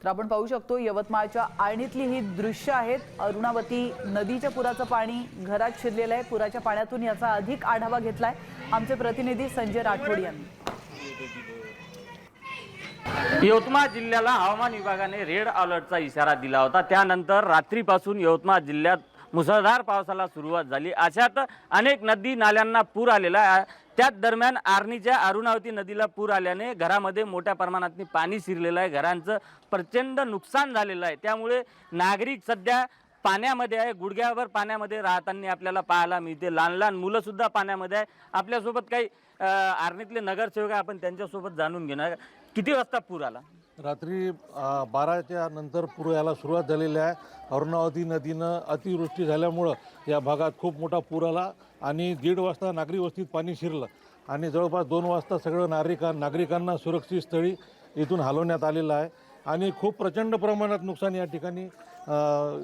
तर आपण पाहू शकतो यवतमाळच्या आळणीतली ही दृश्य आहेत। अरुणावती नदीच्या पुराचं पाणी घरात शिरलेलं आहे। पुराच्या पाण्यातून याचा अधिक आढावा घेतलाय आमचे प्रतिनिधी संजय राठोड यांनी। यवतमाळ जिल्ह्याला हवामान विभागाने रेड अलर्टचा इशारा दिला होता। त्यानंतर रात्रीपासून यवतमाळ जिल्ह्यात मुसळधार पावसाला सुरुवात झाली। अशात अनेक नदी नाल्यांना पूर आलेला आहे। त्याच दरम्यान आर्णीच्या अरुणावती नदीला पूर आल्याने घरामध्ये मोठ्या प्रमाणात पाणी शिरलेलं आहे। घरांचं प्रचंड नुकसान झालेलं आहे। त्यामुळे नागरिक सध्या पाण्यामध्ये आहे, गुडघ्यावर पाण्यामध्ये राहताना आपल्याला पाहायला मिळते। लहान लहान मुलं सुद्धा पाण्यामध्ये आहे। आपल्यासोबत काही आर्णीतले नगरसेवक आपण त्यांच्यासोबत जाणून घेणार। किती वाजता पूर आला? रात्री 12च्या नंतर पूर यायला सुरुवात झालेली आहे। अरुणावती नदीनं अतिवृष्टी झाल्यामुळं या भागात खूप मोठा पूर आला आणि 1:30 वाजता नागरी वस्तीत पाणी शिरलं आणि जवळपास 2 वाजता सगळं नागरिकांना सुरक्षित स्थळी इथून हलवण्यात आलेलं आहे आणि खूप प्रचंड प्रमाणात नुकसान या ठिकाणी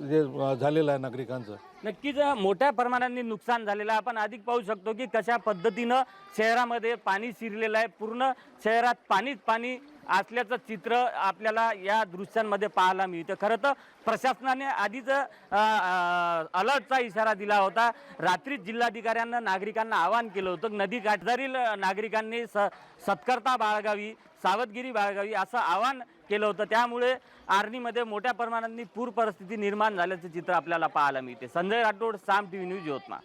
जे झालेलं आहे नागरिकांचं। नक्कीच मोठ्या प्रमाणात नुकसान झालेलं आहे। आपण अधिक पाहू शकतो की कशा पद्धतीनं शहरामध्ये पाणी शिरलेलं आहे। पूर्ण शहरात पाणीच पाणी असल्याचं चित्र आपल्याला या दृश्यांमध्ये पाहायला मिळतं। खरं तर प्रशासनाने आधीच अलर्टचा इशारा दिला होता। रात्री जिल्हाधिकाऱ्यांना नागरिकांना आवाहन केलं होतं नदी काठजारील नागरिकांनी सतर्कता बाळगावी, सावधगिरी बाळगावी असं आवाहन केलं होतं। त्यामुळे आर्णीमध्ये मोठ्या प्रमाणात पूर परिस्थिती निर्माण झाल्याचं चित्र आपल्याला पाहायला मिळते। संजय राठोड, साम टीव्ही न्यूज, यवतमाळ।